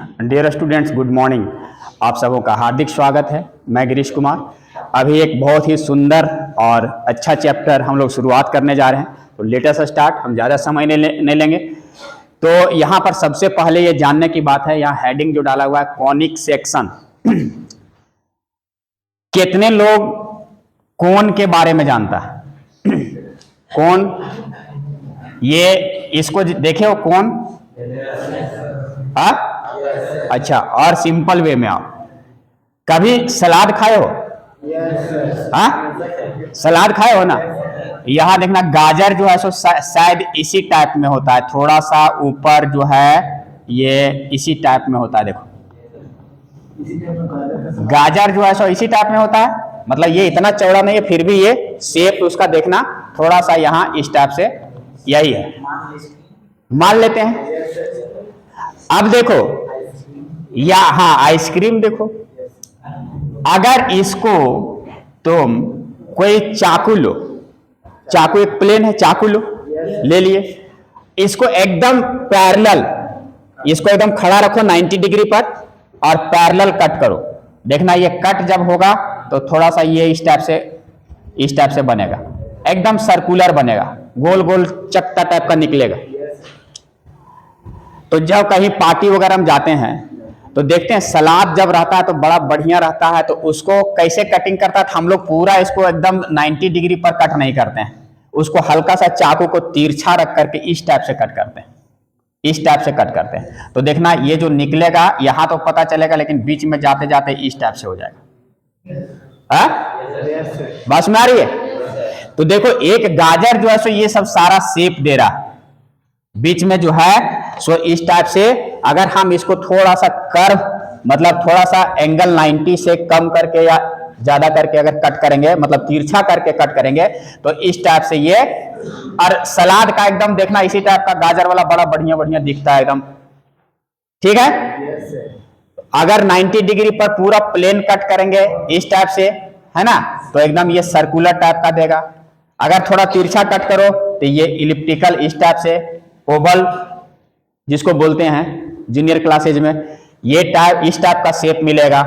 Dear students, good morning. आप सबों का हार्दिक स्वागत है। मैं गिरीश कुमार। अभी एक बहुत ही सुंदर और अच्छा चैप्टर हम लोग शुरुआत करने जा रहे हैं, तो लेटेस्ट स्टार्ट। हम ज़्यादा समय नहीं लेंगे। तो यहाँ पर सबसे पहले ये जानने की बात है, यहाँ हेडिंग जो डाला हुआ है कॉनिक सेक्शन। कितने लोग कोन के बारे में जानता है? कोन, ये इसको देखे हो कोन? अच्छा, और सिंपल वे में आप कभी सलाद खाए हो? सलाद खाए हो ना? यहां देखना, गाजर जो है सो शायद इसी टाइप में होता है, थोड़ा सा ऊपर जो है ये इसी टाइप में होता है। देखो, गाजर जो है सो इसी टाइप में होता है, मतलब ये इतना चौड़ा नहीं है, फिर भी ये शेप उसका देखना थोड़ा सा यहाँ इस टाइप से यही है, मान लेते हैं। अब देखो या हाँ, आइसक्रीम देखो। अगर इसको तुम कोई चाकू लो, चाकू एक प्लेन है, चाकू लो, ले लिए, इसको एकदम पैरेलल, इसको एकदम खड़ा रखो 90 डिग्री पर और पैरेलल कट करो। देखना ये कट जब होगा तो थोड़ा सा ये इस टाइप से बनेगा, एकदम सर्कुलर बनेगा, गोल गोल चक्का टाइप का निकलेगा। तो जब कहीं पार्टी वगैरह हम जाते हैं तो देखते हैं सलाद जब रहता है तो बड़ा बढ़िया रहता है, तो उसको कैसे कटिंग करता है, हम लोग पूरा इसको एकदम 90 डिग्री पर कट नहीं करते हैं, उसको हल्का सा चाकू को तिरछा रख करके इस टाइप से कट करते हैं, इस टाइप से कट करते हैं। तो देखना ये जो निकलेगा यहां तो पता चलेगा, लेकिन बीच में जाते जाते इस टाइप से हो जाएगा। बस में आ रही है? तो देखो, एक गाजर जो है सो ये सब सारा शेप दे रहा है, बीच में जो है सो इस टाइप से। अगर हम इसको थोड़ा सा कर्व, मतलब थोड़ा सा एंगल 90 से कम करके या ज्यादा करके अगर कट करेंगे, मतलब तिरछा करके कट करेंगे, तो इस टाइप से ये। और सलाद का एकदम देखना इसी टाइप का गाजर वाला बड़ा बढ़िया बढ़िया दिखता है एकदम, ठीक है। अगर 90 डिग्री पर पूरा प्लेन कट करेंगे इस टाइप से, है ना, तो एकदम ये सर्कुलर टाइप का देगा। अगर थोड़ा तिरछा कट करो तो ये इलिप्टिकल इस टाइप से, ओवल जिसको बोलते हैं जूनियर क्लासेज में, ये टाइप इस टाइप का शेप मिलेगा।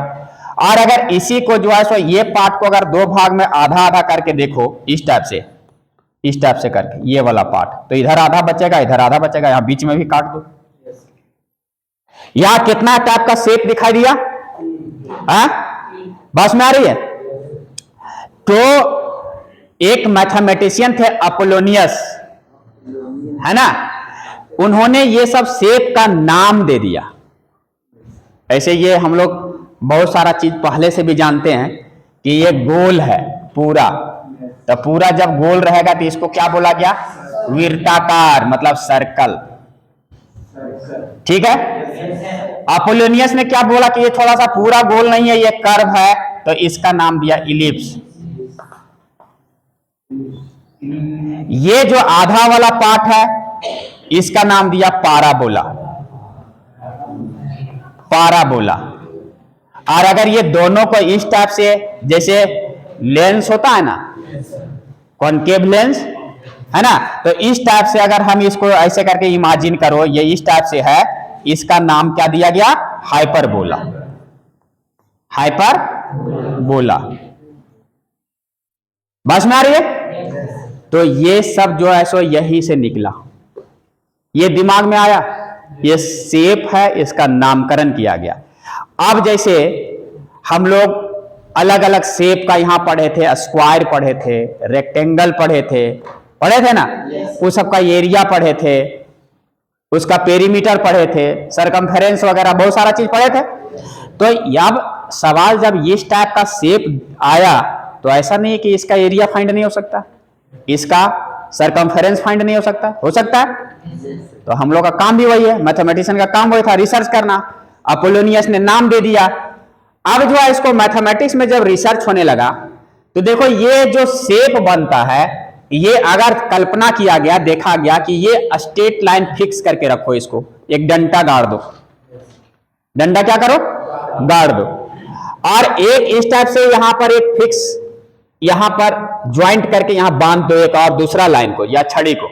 और अगर इसी को जो है सो ये पार्ट को अगर दो भाग में आधा आधा करके देखो इस टाइप से, इस टाइप से करके ये वाला पार्ट, तो इधर आधा बचेगा, इधर आधा बचेगा, यहां बीच में भी काट दो। यहां कितना टाइप का शेप दिखाई दिया? बस में आ रही है? तो एक मैथमेटिशियन थे अपोलोनियस, है ना, उन्होंने ये सब शेप का नाम दे दिया। ऐसे ये हम लोग बहुत सारा चीज पहले से भी जानते हैं कि ये गोल है पूरा, तो पूरा जब गोल रहेगा तो इसको क्या बोला गया? वृत्ताकार, मतलब सर्कल, ठीक है। अपोलोनियस ने क्या बोला कि ये थोड़ा सा पूरा गोल नहीं है, ये कर्व है, तो इसका नाम दिया इलिप्स। ये जो आधा वाला पार्ट है इसका नाम दिया पाराबोला, पाराबोला। और अगर ये दोनों को इस टाइप से, जैसे लेंस होता है ना, कॉनकेव लेंस, है ना, तो इस टाइप से अगर हम इसको ऐसे करके इमेजिन करो, ये इस टाइप से है, इसका नाम क्या दिया गया? Hyperbola, hyperbola. बस में आ रही है? तो ये सब जो है सो यही से निकला, ये दिमाग में आया, ये शेप है, इसका नामकरण किया गया। अब जैसे हम लोग अलग अलग शेप का यहां पढ़े थे, स्क्वायर पढ़े थे, रेक्टेंगल पढ़े थे ना, उस सब का एरिया पढ़े थे, उसका पेरीमीटर पढ़े थे, सरकमफेरेंस वगैरह बहुत सारा चीज पढ़े थे। तो अब सवाल जब इस टाइप का शेप आया तो ऐसा नहीं है कि इसका एरिया फाइंड नहीं हो सकता, इसका सरकमफेरेंस फाइंड नहीं हो सकता, हो सकता है। तो हम लोग का काम भी वही है, मैथमेटिशियन का काम वही था, रिसर्च करना। अपोलोनियस ने नाम दे दिया। अब जो है इसको मैथमेटिक्स में जब रिसर्च होने लगा तो देखो ये जो शेप बनता है, ये अगर कल्पना किया गया, देखा गया कि ये स्ट्रेट लाइन फिक्स करके रखो, इसको एक डंडा गाड़ दो, डंडा क्या करो? गाड़ दो, और एक इस टाइप से यहां पर एक फिक्स, यहां पर ज्वाइंट करके यहां बांध दो एक और दूसरा लाइन को या छड़ी को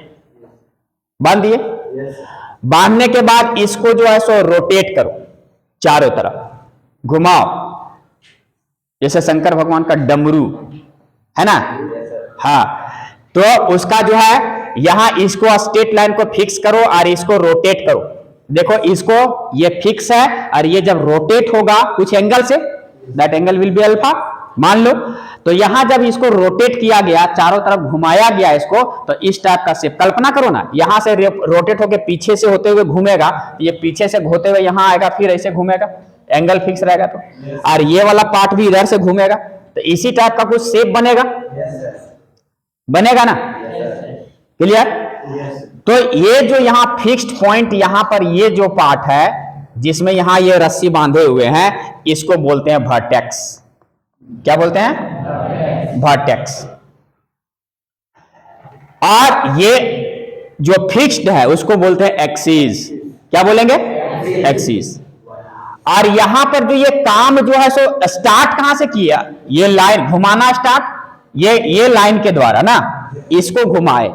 बांध दिए। बांधने के बाद इसको जो है सो रोटेट करो, चारों तरफ घुमाओ, जैसे शंकर भगवान का डमरू है ना। हाँ, तो उसका जो है यहां इसको स्ट्रेट लाइन को फिक्स करो और इसको रोटेट करो। देखो इसको ये फिक्स है और ये जब रोटेट होगा कुछ एंगल से, that angle will be alpha मान लो। तो यहां जब इसको रोटेट किया गया, चारों तरफ घुमाया गया इसको, तो इस टाइप का शेप कल्पना करो ना, यहां से रोटेट होकर पीछे से होते हुए घूमेगा, ये पीछे से होते हुए यहां आएगा, फिर ऐसे घूमेगा, एंगल फिक्स रहेगा तो, और ये वाला पार्ट भी इधर से घूमेगा, तो इसी टाइप का कुछ शेप बनेगा, बनेगा ना। क्लियर? तो ये जो यहां फिक्स्ड पॉइंट, यहां पर ये जो पार्ट है जिसमें यहां ये रस्सी बांधे हुए हैं, इसको बोलते हैं वर्टेक्स। क्या बोलते हैं? वर्टेक्स। और ये जो फिक्स्ड है उसको बोलते हैं एक्सिस। क्या बोलेंगे? एक्सिस। और यहां पर जो ये काम जो है सो स्टार्ट कहां से किया, ये लाइन घुमाना स्टार्ट, ये लाइन के द्वारा ना, इसको घुमाए,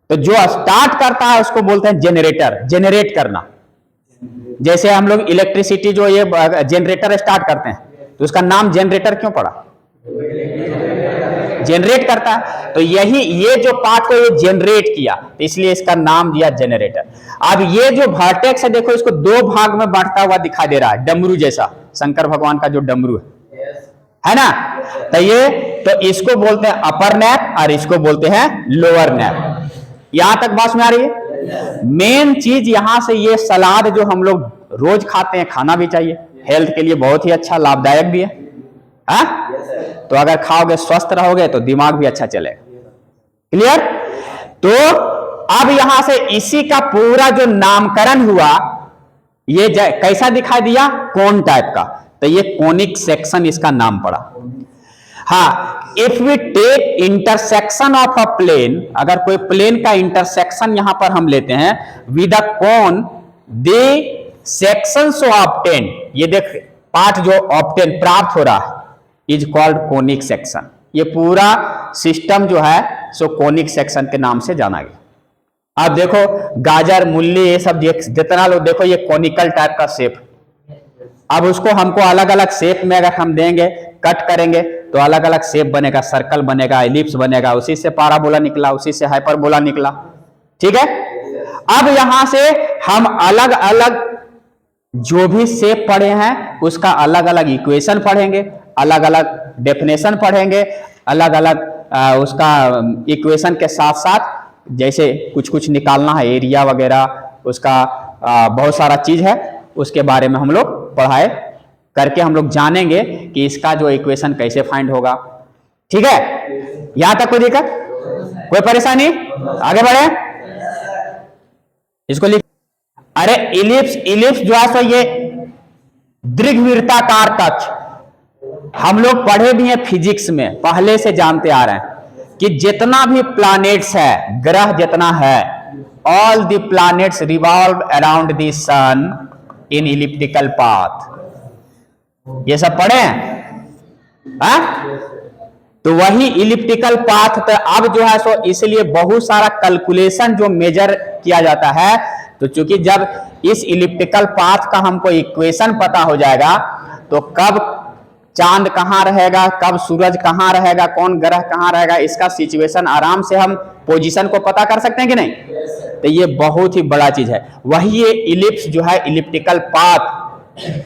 तो जो स्टार्ट करता है उसको बोलते हैं जनरेटर, जनरेट करना। जैसे हम लोग इलेक्ट्रिसिटी जो ये जनरेटर स्टार्ट करते हैं, तो उसका नाम जनरेटर क्यों पड़ा? जनरेट करता है, तो यही ये जो पार्ट को ये जनरेट किया, तो इसलिए इसका नाम दिया जनरेटर। अब ये जो वर्टेक्स है, देखो इसको दो भाग में बांटता हुआ दिखाई दे रहा है, डमरू जैसा, शंकर भगवान का जो डमरू है ना। तो ये, तो इसको बोलते हैं अपर नैप और इसको बोलते हैं लोअर नैप। यहां तक बात में आ रही है? मेन चीज यहां से, ये सलाद जो हम लोग रोज खाते हैं, खाना भी चाहिए, हेल्थ के लिए बहुत ही अच्छा, लाभदायक भी है। हाँ? तो अगर खाओगे स्वस्थ रहोगे तो दिमाग भी अच्छा चलेगा। क्लियर? तो अब यहां से इसी का पूरा जो नामकरण हुआ, ये कैसा दिखाई दिया? कोन टाइप का, तो ये कोनिक सेक्शन इसका नाम पड़ा। हाँ, if we take intersection of a plane, अगर कोई प्लेन का इंटरसेक्शन यहां पर हम लेते हैं with a cone, they sections obtain, ये देख पार्ट जो ऑब्टेन प्राप्त हो रहा है, इज कॉल्ड कोनिक सेक्शन। ये पूरा सिस्टम जो है सो कोनिक सेक्शन के नाम से जाना गया। अब देखो गाजर, मूली, ये सब जितना लोग देखो, ये कोनिकल टाइप का शेप। अब उसको हमको अलग अलग शेप में अगर हम देंगे, कट करेंगे, तो अलग अलग शेप बनेगा, सर्कल बनेगा, एलिप्स बनेगा, उसी से पाराबोला निकला, उसी से हाइपरबोला निकला। ठीक है? अब यहां से हम अलग अलग जो भी शेप पढ़े हैं उसका अलग अलग इक्वेशन पढ़ेंगे, अलग अलग डेफिनेशन पढ़ेंगे, अलग अलग उसका इक्वेशन के साथ साथ जैसे कुछ कुछ निकालना है, एरिया वगैरह, उसका बहुत सारा चीज है, उसके बारे में हम लोग पढ़ाई करके हम लोग जानेंगे कि इसका जो इक्वेशन कैसे फाइंड होगा। ठीक है? यहां तक कोई दिक्कत, कोई परेशानी? आगे बढ़े, इसको लिख। अरे इलिप्स, इलिप्स जो है सो ये दीर्घवृत्ताकार कक्ष, हम लोग पढ़े भी हैं फिजिक्स में, पहले से जानते आ रहे हैं कि जितना भी प्लैनेट्स है, ग्रह जितना है, all the planets revolve around the sun in elliptical path. ये सब पढ़े हैं? तो वही इलिप्टिकल पाथ। तो अब जो है सो इसलिए बहुत सारा कैलकुलेशन जो मेजर किया जाता है, तो चूंकि जब इस इलिप्टिकल पाथ का हमको इक्वेशन पता हो जाएगा, तो कब चांद कहां रहेगा, कब सूरज कहां रहेगा, कौन ग्रह कहां रहेगा, इसका सिचुएशन आराम से हम पोजीशन को पता कर सकते हैं कि नहीं? तो ये बहुत ही बड़ा चीज है। वही ये इलिप्स जो है, इलिप्टिकल पाथ,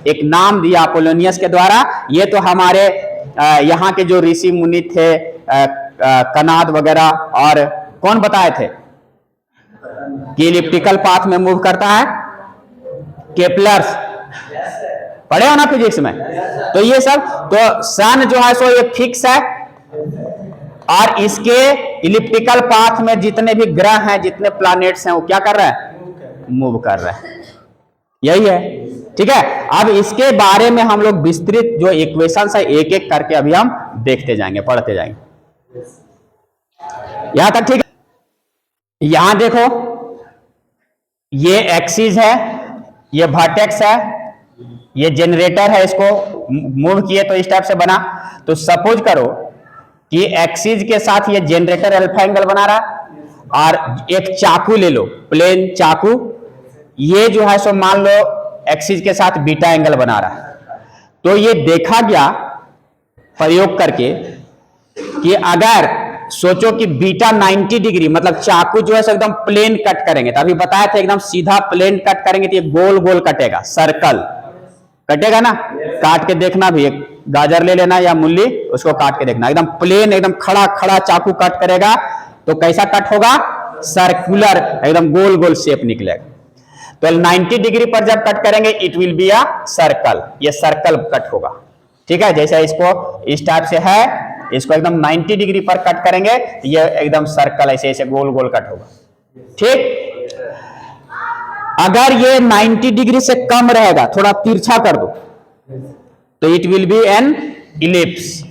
एक नाम दिया अपोलोनियस के द्वारा। ये तो हमारे यहाँ के जो ऋषि मुनि थे, कनाद वगैरह, और कौन बताए थे कि इलिप्टिकल पाथ में मूव करता है? केपलर्स, पढ़े हो ना फिजिक्स में? तो ये सब, तो सन जो है सो ये फिक्स है, और इसके इलिप्टिकल पाथ में जितने भी ग्रह हैं, जितने प्लैनेट्स हैं, वो क्या कर रहे हैं? मूव कर रहे हैं। यही है। ठीक है? अब इसके बारे में हम लोग विस्तृत जो इक्वेशंस है, एक एक करके अभी हम देखते जाएंगे, पढ़ते जाएंगे। यहां तक ठीक है? यहां देखो, ये एक्सिस है, ये वर्टेक्स है, ये जनरेटर है, इसको मूव किए तो इस टाइप से बना। तो सपोज करो कि एक्सिस के साथ ये जनरेटर अल्फा एंगल बना रहा है, और एक चाकू ले लो, प्लेन चाकू, ये जो है सो मान लो एक्सिस के साथ बीटा एंगल बना रहा है। तो ये देखा गया प्रयोग करके कि अगर सोचो कि बीटा 90 डिग्री, मतलब चाकू जो है एकदम प्लेन कट करेंगे, तो अभी बताया था एकदम सीधा प्लेन कट करेंगे तो ये गोल गोल कटेगा, सर्कल कटेगा ना। काट के देखना भी, एक गाजर ले लेना या मूली, उसको काट के देखना, एकदम प्लेन एकदम खड़ा खड़ा चाकू कट करेगा तो कैसा कट होगा, सर्कुलर, एकदम गोल गोल शेप निकलेगा। तो 90 डिग्री पर जब कट करेंगे it will be a circle, ये सर्कल कट होगा। ठीक है, जैसे इसको इस टाइप से है, इसको एकदम 90 डिग्री पर कट करेंगे, ये एकदम सर्कल ऐसे ऐसे गोल गोल कट होगा। ठीक, अगर ये 90 डिग्री से कम रहेगा, थोड़ा तिरछा कर दो, तो it will be N ellipse.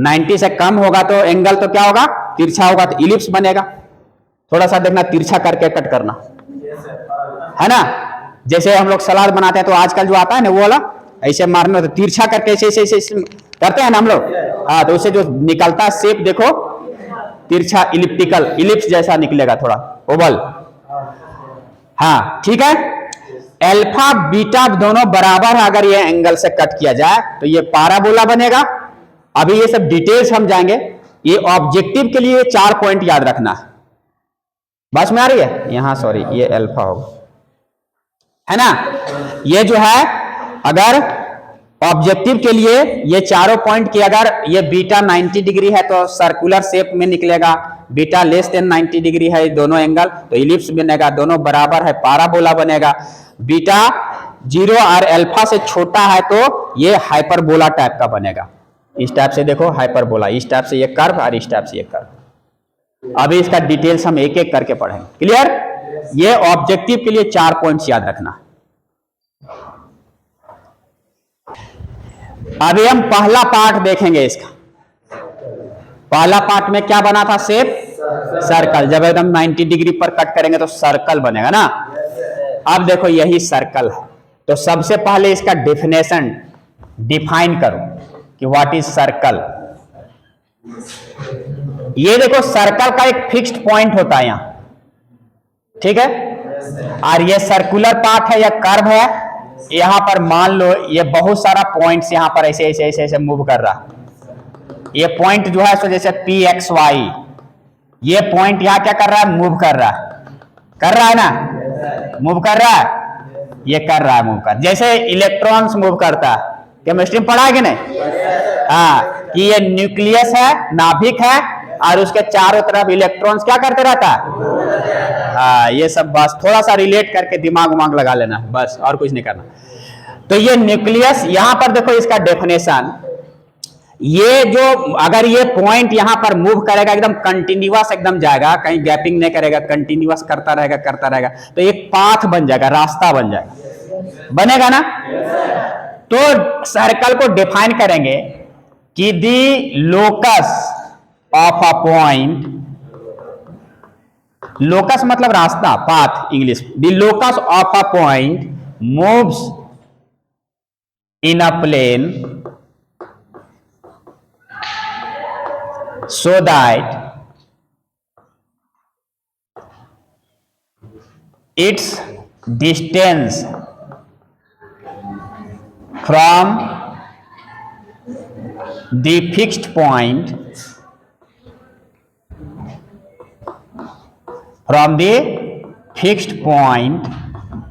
90 से कम होगा तो एंगल तो क्या होगा, तिरछा होगा, तो इलिप्स बनेगा। थोड़ा सा देखना, तिरछा करके कट करना, है ना। जैसे हम लोग सलाद बनाते हैं तो आजकल जो आता है ना वो वाला, ऐसे मारना, तो तिरछा करके ऐसे ऐसे ऐसे करते हैं ना हम लोग। हाँ, तो उससे जो निकलता है शेप देखो, तिरछा इलिप्टिकल, इलिप्स जैसा निकलेगा, थोड़ा ओवल। हाँ ठीक है, अल्फा बीटा दोनों बराबर है, अगर ये एंगल से कट किया जाए तो ये पाराबोला बनेगा। अभी ये सब डिटेल्स हम जाएंगे, ये ऑब्जेक्टिव के लिए 4 पॉइंट याद रखना है। बस में आ रही है यहाँ, सॉरी ये अल्फा होगा, है ना। ये जो है अगर ऑब्जेक्टिव के लिए ये चारों पॉइंट की, अगर ये बीटा 90 डिग्री है तो सर्कुलर शेप में निकलेगा, बीटा लेस देन 90 डिग्री है दोनों एंगल तो इलिप्स बनेगा, दोनों बराबर है पाराबोला बनेगा। बीटा 0 और अल्फा से छोटा है तो ये हाइपरबोला टाइप का बनेगा। इस टाइप से देखो हाइपरबोला, इस टाइप से ये कर्व और इस टाइप से ये कर्व। अभी इसका डिटेल्स हम एक एक करके पढ़ेंगे। क्लियर, ये ऑब्जेक्टिव के लिए 4 पॉइंट्स याद रखना। अभी हम पहला पार्ट देखेंगे इसका। पहला पार्ट में क्या बना था, शेप सर्कल। जब एकदम 90 डिग्री पर कट करेंगे तो सर्कल बनेगा ना। अब देखो यही सर्कल है, तो सबसे पहले इसका डेफिनेशन डिफाइन करो कि व्हाट इज सर्कल। ये देखो सर्कल का एक फिक्स्ड पॉइंट होता है यहां, ठीक है, और ये सर्कुलर पार्ट है या कर्व है। यहां पर मान लो ये बहुत सारा पॉइंट्स यहां पर ऐसे ऐसे ऐसे ऐसे मूव कर रहा है। ये पॉइंट जो है सो जैसे पी एक्स वाई, ये पॉइंट यहां क्या कर रहा है, मूव कर रहा है ना, मूव कर रहा है, ये कर रहा है मूव कर, जैसे इलेक्ट्रॉन्स मूव करता है। केमिस्ट्री में पढ़ा है कि नहीं, हाँ, कि ये न्यूक्लियस है, नाभिक है, और उसके चारों तरफ इलेक्ट्रॉन्स क्या करते रहता है। हाँ, ये सब बस थोड़ा सा रिलेट करके दिमाग लगा लेना, बस और कुछ नहीं करना। तो ये न्यूक्लियस, यहां पर देखो इसका डेफिनेशन, ये जो अगर ये पॉइंट यहां पर मूव करेगा एकदम कंटिन्यूअस एकदम जाएगा, कहीं गैपिंग नहीं करेगा, कंटिन्यूअस करता रहेगा, तो एक पाथ बन जाएगा, रास्ता बन जाएगा, बनेगा ना। तो सर्कल को डिफाइन करेंगे कि the locus of a point, locus मतलब रास्ता, path English, the locus of a point moves in a plane so that its distance from the fixed point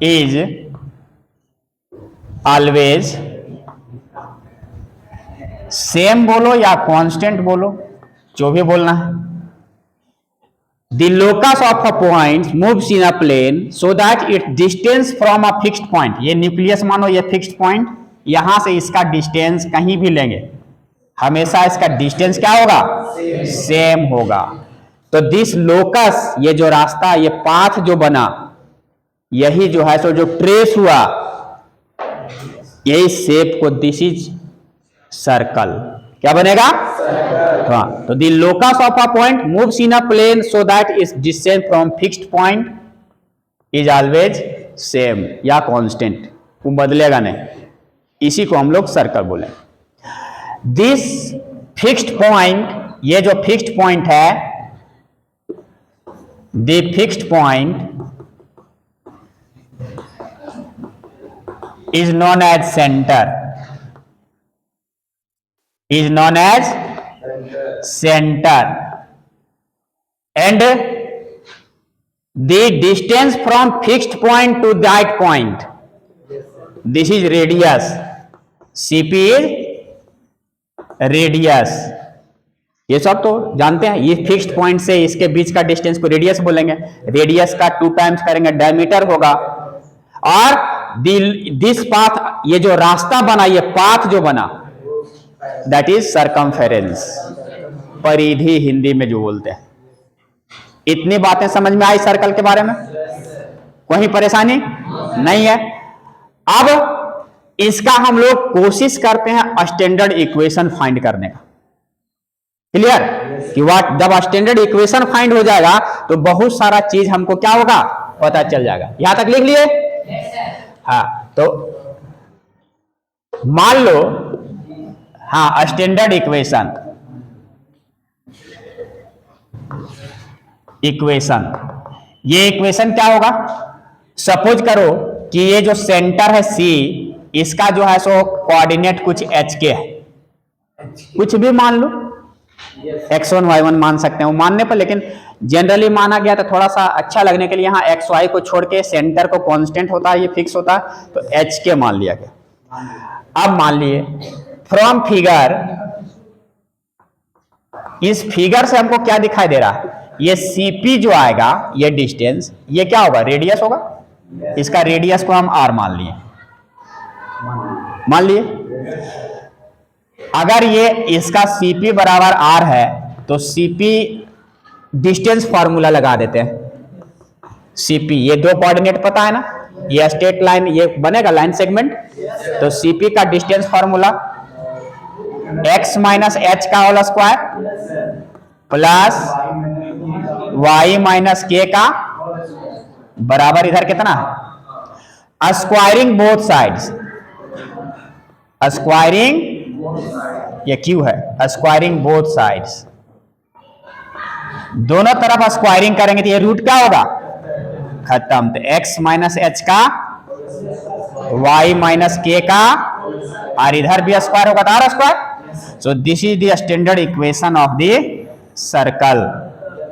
is always same बोलो या कांस्टेंट बोलो, जो भी बोलना है। The locus of a point moves in a plane so that its distance from a fixed point, ये nucleus मानो ये फिक्स्ड पॉइंट, यहां से इसका डिस्टेंस कहीं भी लेंगे हमेशा इसका डिस्टेंस क्या होगा, सेम होगा। तो दिस लोकस, ये जो रास्ता, ये पाथ जो बना, यही जो है सो जो ट्रेस हुआ, यही शेप को, दिस इज सर्कल, क्या बनेगा, हाँ। तो the locus of a point moves in a plane so that it's distance from fixed point is always same या कांस्टेंट, वो बदलेगा नहीं, इसी को हम लोग सर्कल बोले। दिस फिक्स्ड पॉइंट, ये जो फिक्स्ड पॉइंट है, the fixed point is known as center, is known as center, and the distance from fixed point to that point, this is radius. Cp is radius. ये सब तो जानते हैं, ये fixed point से इसके बीच का डिस्टेंस को रेडियस बोलेंगे। रेडियस का 2 टाइम्स करेंगे डायमीटर होगा। और दिस पाथ, ये जो रास्ता बना, ये पाथ जो बना, दैट इज सरकमफेरेंस, परिधि हिंदी में जो बोलते हैं। इतनी बातें समझ में आई सर्कल के बारे में? कोई परेशानी नहीं है? अब इसका हम लोग कोशिश करते हैं स्टैंडर्ड इक्वेशन फाइंड करने का। क्लियर? कि व्हाट, जब स्टैंडर्ड इक्वेशन फाइंड हो जाएगा तो बहुत सारा चीज हमको क्या होगा, पता चल जाएगा। यहां तक लिख लिए? हाँ, तो मान लो, हाँ, स्टैंडर्ड इक्वेशन, ये इक्वेशन क्या होगा? सपोज करो कि ये जो सेंटर है सी, इसका जो है सो कोऑर्डिनेट कुछ एच के है, कुछ भी मान लो, x1 y1 मान सकते हैं वो मानने पर, लेकिन जनरली माना गया तो थोड़ा सा अच्छा लगने के लिए यहाँ एक्स वाई को छोड़ के सेंटर को कांस्टेंट होता है, ये फिक्स होता है, तो एच के मान लिया गया। अब मान लिए फ्रॉम फिगर, इस फिगर से हमको क्या दिखाई दे रहा है? ये सीपी जो आएगा, ये डिस्टेंस, ये क्या होगा? रेडियस होगा। इसका रेडियस को हम आर मान लिए। अगर ये इसका सीपी बराबर आर है तो सीपी डिस्टेंस फॉर्मूला लगा देते हैं। सीपी, ये दो कोऑर्डिनेट पता है ना, ये स्ट्रेट लाइन, ये बनेगा लाइन सेगमेंट, तो सीपी का distance formula x minus H का whole square plus y minus के का बराबर इधर कितना? स्क्वायरिंग बोथ साइड्स, स्क्वायरिंग, ये क्यू है, स्क्वायरिंग बोथ साइड्स, दोनों तरफ स्क्वायरिंग करेंगे तो ये रूट क्या होगा? खत्म। तो x माइनस एच का, y माइनस के का, और इधर भी स्क्वायर होगा तो R square. So this is the standard equation of the circle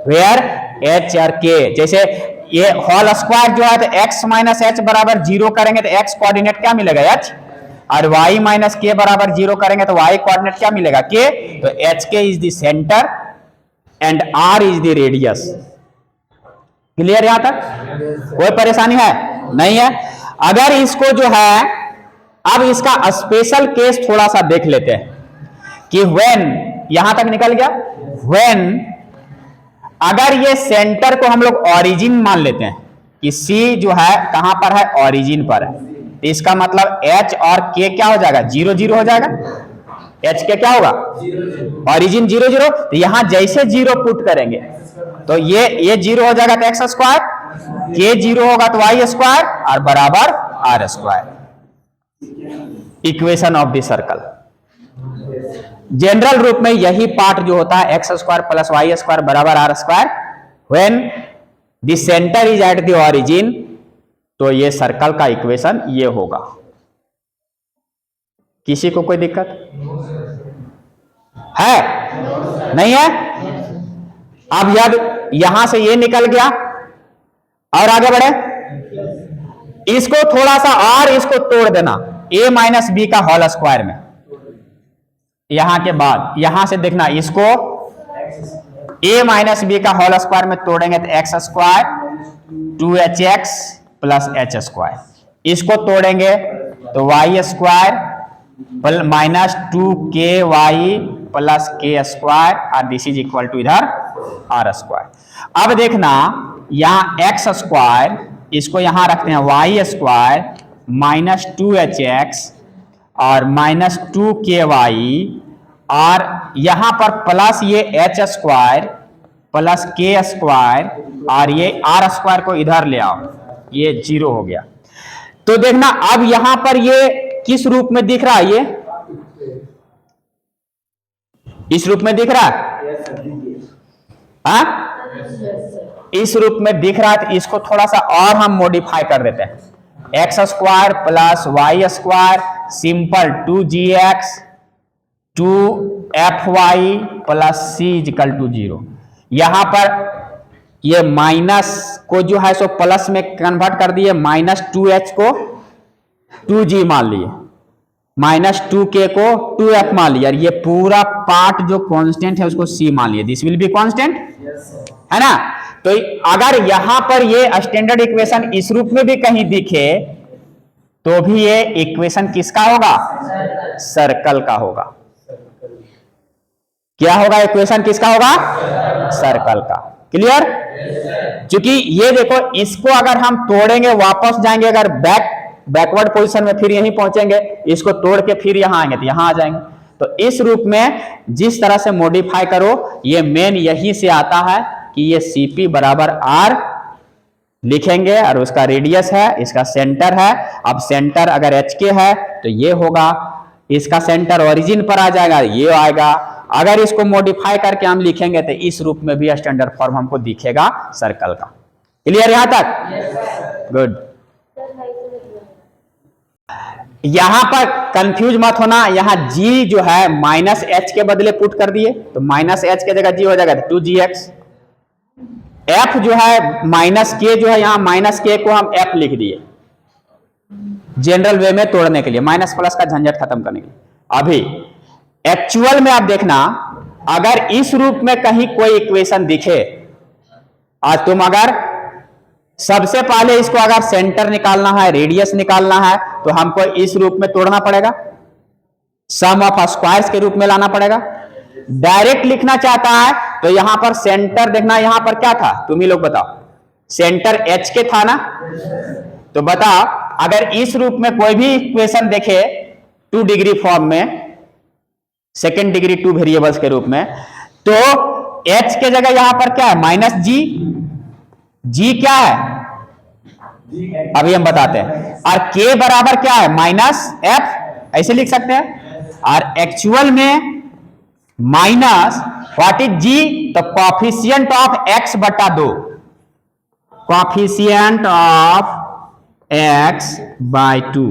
where h और k, जैसे ये होल स्क्वायर जो है तो x माइनस एच बराबर 0 करेंगे तो x कोऑर्डिनेट क्या मिलेगा? h, और y माइनस के बराबर 0 करेंगे तो y कोऑर्डिनेट क्या मिलेगा? k। तो एच के is the centre and r is the radius. Clear यहां तक? कोई परेशानी है? नहीं है? अगर इसको जो है, अब इसका स्पेशल केस थोड़ा सा देख लेते हैं कि व्हेन, यहां तक निकल गया, व्हेन अगर ये सेंटर को हम लोग ओरिजिन मान लेते हैं कि C जो है कहां पर है? ओरिजिन पर है, तो इसका मतलब H और K क्या हो जाएगा? 0 0 हो जाएगा। H के क्या होगा? ओरिजिन 0 0, तो यहां जैसे 0 पुट करेंगे तो ये 0 हो जाएगा तो एक्स स्क्वायर, K 0 होगा तो y स्क्वायर, और बराबर r square. Equation of the circle general रूप में यही पार्ट जो होता है x square plus Y square बराबर r square, when the centre is at the origin, तो ये सर्कल का इक्वेशन ये होगा। किसी को कोई दिक्कत है? नहीं है? अब जब यहां से ये निकल गया और आगे बढ़े, इसको थोड़ा सा और इसको तोड़ देना, a माइनस बी का होल स्क्वायर में, यहां के बाद यहां से देखना, इसको a माइनस बी का होल स्क्वायर में तोड़ेंगे तो X square 2hx plus H square, इसको तोड़ेंगे तो Y square minus 2ky plus K square, और दिस इज इक्वल टू इधर आर स्क्वायर। अब देखना, यहां एक्स स्क्वायर, इसको यहां रखते हैं वाई स्क्वायर माइनस 2hx और माइनस 2ky, और यहां पर प्लस ये H square plus K square, और ये आर स्क्वायर को इधर ले आओ, ये 0 हो गया। तो देखना अब यहां पर ये किस रूप में दिख रहा है? ये इस रूप में दिख रहा है, हाँ? इस रूप में दिख रहा है, तो इसको थोड़ा सा और हम मॉडिफाई कर देते हैं। X square plus Y square simple 2gx 2fy plus C is equal to 0। यहां पर ये माइनस को जो है सो प्लस में कन्वर्ट कर दिए, -2h को 2g मान लिए, -2k को 2f मान लिया, ये पूरा पार्ट जो कांस्टेंट है उसको c मान लिया। दिस विल बी कांस्टेंट, है ना। तो अगर यहां पर ये स्टैंडर्ड इक्वेशन इस रूप में भी कहीं दिखे तो भी ये इक्वेशन किसका होगा? सर्कल का होगा। क्या होगा? इक्वेशन किसका होगा? सर्कल का। क्लियर? क्योंकि ये देखो, इसको अगर हम तोड़ेंगे वापस जाएंगे, अगर बैकवर्ड पोजीशन में, फिर यहीं पहुंचेंगे, इसको तोड़ के फिर यहां आएंगे तो यहां आ जाएंगे। तो इस रूप में जिस तरह से मॉडिफाई करो, ये मेन यहीं से आता है कि ये CP बराबर R लिखेंगे और उसका रेडियस है, इसका सेंटर है। अब सेंटर अगर HK है तो ये होगा, इसका सेंटर ओरिजिन पर आ जाएगा, ये आएगा। अगर इसको मॉडिफाई करके हम लिखेंगे तो इस रूप में भी स्टैंडर्ड फॉर्म हमको दिखेगा सर्कल का। क्लियर यहां तक? गुड। यहां पर कंफ्यूज मत होना, यहां g जो है -h के बदले पुट कर दिए तो -h के जगह g हो जाएगा 2gx। f जो है -k जो है, यहां -k को हम f लिख दिए जनरल वे में तोड़ने के लिए, माइनस प्लस का झंझट खत्म करने के लिए। अभी एक्चुअल में आप देखना, अगर इस रूप में कहीं कोई इक्वेशन दिखे, आज तुम अगर सबसे पहले इसको अगर सेंटर निकालना है, रेडियस निकालना है, तो हमको इस रूप में तोड़ना पड़ेगा, सम ऑफ स्क्वायर्स के रूप में लाना पड़ेगा। डायरेक्ट लिखना चाहता है तो यहां पर सेंटर देखना, यहां पर क्या था तुम ही लोग बताओ, सेंटर एच के था ना। तो बताओ, अगर इस रूप में कोई भी इक्वेशन देखे 2 डिग्री फॉर्म में, सेकेंड डिग्री 2 वेरिएबल्स के रूप में, तो h के जगह यहां पर क्या है? -g। g क्या है अभी हम बताते हैं। और k बराबर क्या है? -f, ऐसे लिख सकते हैं। और एक्चुअल में माइनस व्हाट इज g? तो कॉफिशिएंट ऑफ x बटा 2, coefficient of x by 2।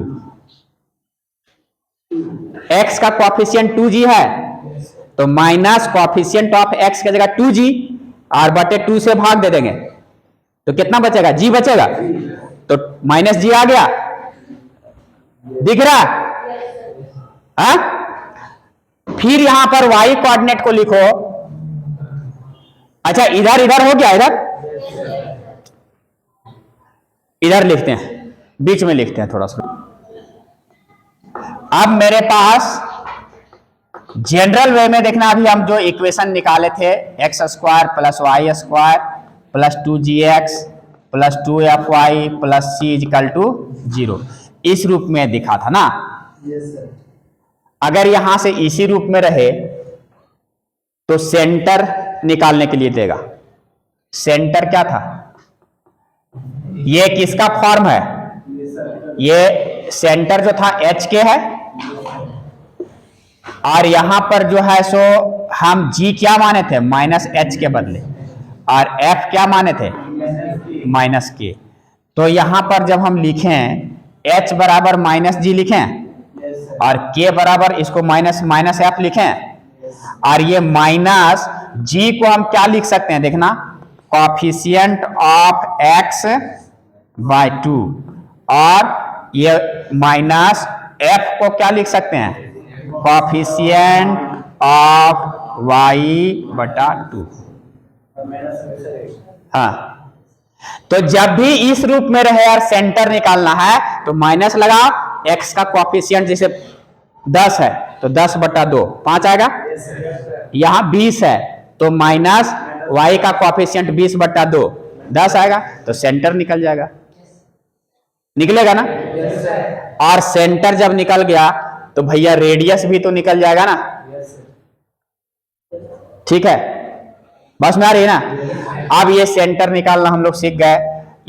x का कॉफिशिएंट 2g है तो माइनस कॉफिशिएंट ऑफ x की जगह 2g और बटे 2 से भाग दे देंगे तो कितना बचेगा? g बचेगा। तो -g आ गया, दिख रहा है? फिर यहां पर y कोऑर्डिनेट को लिखो। अच्छा, इधर हो गया, इधर लिखते हैं, बीच में लिखते हैं थोड़ा सा। अब मेरे पास जनरल वे में देखना, अभी हम जो इक्वेशन निकाले थे x square plus Y square plus 2gx plus 2fy plus c is equal to 0, इस रूप में दिखा था ना। अगर यहां से इसी रूप में रहे तो सेंटर निकालने के लिए देगा। सेंटर क्या था? ये किसका फॉर्म है? ये सेंटर जो था h के है, और यहां पर जो है सो हम g क्या माने थे? -h के बदले, और f क्या माने थे? -k। तो यहां पर जब हम लिखें h बराबर -g लिखें और k बराबर इसको -f लिखें, और ये -g को हम क्या लिख सकते हैं? देखना, कॉफिशिएंट ऑफ x बाय 2, और ये -f को क्या लिख सकते हैं? कॉफिशिएंट ऑफ y बटा 2। हाँ, तो जब भी इस रूप में रहे और सेंटर निकालना है तो माइनस लगाओ, x का कॉफिशिएंट जैसे 10 है तो 10 बटा 2 5 आएगा। यहां 20 है तो माइनस y का कॉफिशिएंट 20 बटा 2 10 आएगा, तो सेंटर निकल जाएगा, निकलेगा ना। और सेंटर जब निकल गया तो भैया रेडियस भी तो निकल जाएगा ना। ठीक है, बस में आ रही है ना। अब ये सेंटर निकालना हम लोग सीख गए,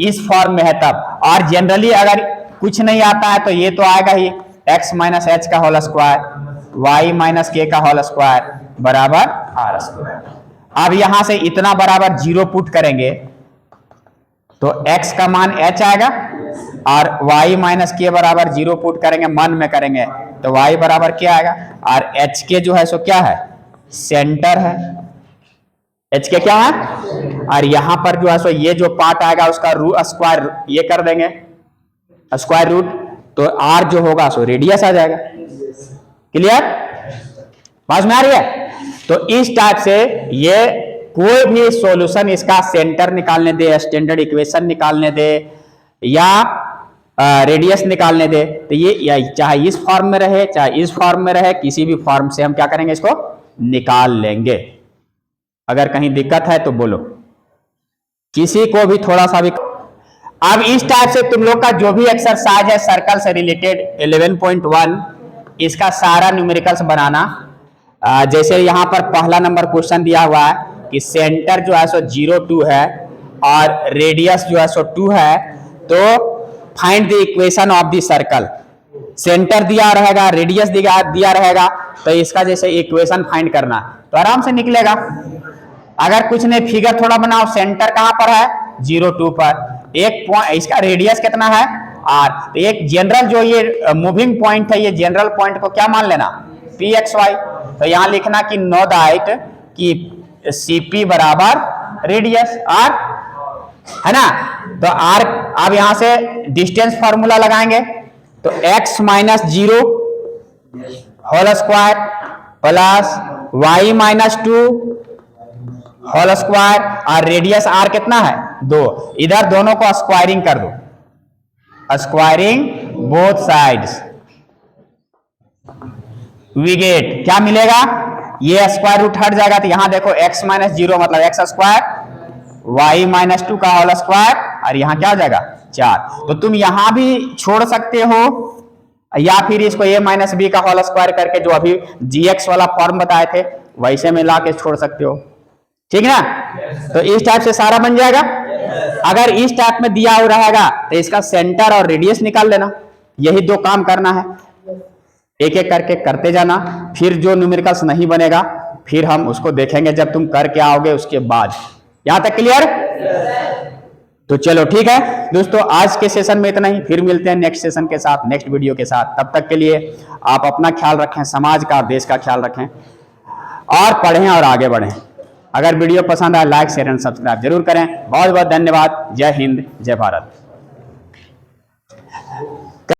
इस फॉर्म में है तब। और जनरली अगर कुछ नहीं आता है तो ये तो आएगा ही, x माइनस एच का होल स्क्वायर, y माइनस के का होल स्क्वायर बराबर r स्क्वायर। अब यहां से इतना बराबर 0 पुट करेंगे तो x का मान h आएगा और y माइनस के बराबर 0 पुट करेंगे, मन में करेंगे तो y बराबर क्या आएगा, और एच के जो है सो क्या है, सेंटर है, एच के क्या है, और यहां पर जो है सो ये जो पार्ट आएगा उसका रूट स्क्वायर ये कर देंगे स्क्वायर रूट, तो r जो होगा सो रेडियस आ जाएगा। क्लियर, समझ में आ रही है? तो इस टाइप से ये कोई भी सॉल्यूशन इसका सेंटर निकालने दे, स्टैंडर्ड इक्वेशन निकालने दे या रेडियस निकालने दे, तो ये चाहे इस फॉर्म में रहे चाहे इस फॉर्म में रहे, किसी भी फॉर्म से हम क्या करेंगे, इसको निकाल लेंगे। अगर कहीं दिक्कत है तो बोलो, किसी को भी थोड़ा सा भी। अब इस टाइप से तुम लोग का जो भी एक्सरसाइज है सर्कल से रिलेटेड 11.1, इसका सारा न्यूमेरिकल्स बनाना। जैसे यहां पर पहला नंबर क्वेश्चन दिया हुआ है कि सेंटर जो है सो 0,2 है और रेडियस जो है सो 2 है, तो find the equation of the circle. Centre दिया रहेगा, रेडियस दिया रहेगा, तो इसका जैसे इक्वेशन फाइंड करना तो आराम से निकलेगा। अगर कुछ नहीं, फिगर थोड़ा बनाओ, सेंटर कहां पर है, 0,2 पर, एक पॉइंट, इसका रेडियस कितना है r, तो एक जनरल जो ये मूविंग पॉइंट है, ये जनरल पॉइंट को क्या मान लेना, pxy, तो यहां लिखना कि नो दैट कि cp बराबर रेडियस r, है ना। तो r, अब यहां से डिस्टेंस फॉर्मूला लगाएंगे, तो x minus 0 whole square plus y minus 2 whole square, और रेडियस r कितना है, 2। इधर दोनों को स्क्वायरिंग कर दो, squaring both sides, we get क्या मिलेगा, ये स्क्वायर रूट हट जाएगा, तो यहां देखो x माइनस 0 मतलब एक्स स्क्वायर, y माइनस 2 का होल स्क्वायर, और यहां क्या हो जाएगा 4। तो तुम यहां भी छोड़ सकते हो, या फिर इसको a माइनस बी का होल स्क्वायर करके जो अभी gx वाला फॉर्म बताए थे वैसे में ला के छोड़ सकते हो, ठीक ना। तो इस टाइप से सारा बन जाएगा। अगर इस टाइप में दिया हुआ रहेगा तो इसका सेंटर और रेडियस निकाल लेना, यही दो काम करना है, एक एक करके करते जाना। फिर जो न्यूमेरिकल्स नहीं बनेगा फिर हम उसको देखेंगे जब तुम करके आओगे उसके बाद। यहां तक क्लियर? तो चलो ठीक है दोस्तों, आज के सेशन में इतना ही, फिर मिलते हैं नेक्स्ट सेशन के साथ, नेक्स्ट वीडियो के साथ। तब तक के लिए आप अपना ख्याल रखें, समाज का, देश का ख्याल रखें, और पढ़ें और आगे बढ़ें। अगर वीडियो पसंद आए लाइक शेयर एंड सब्सक्राइब जरूर करें। बहुत बहुत धन्यवाद। जय हिंद, जय भारत।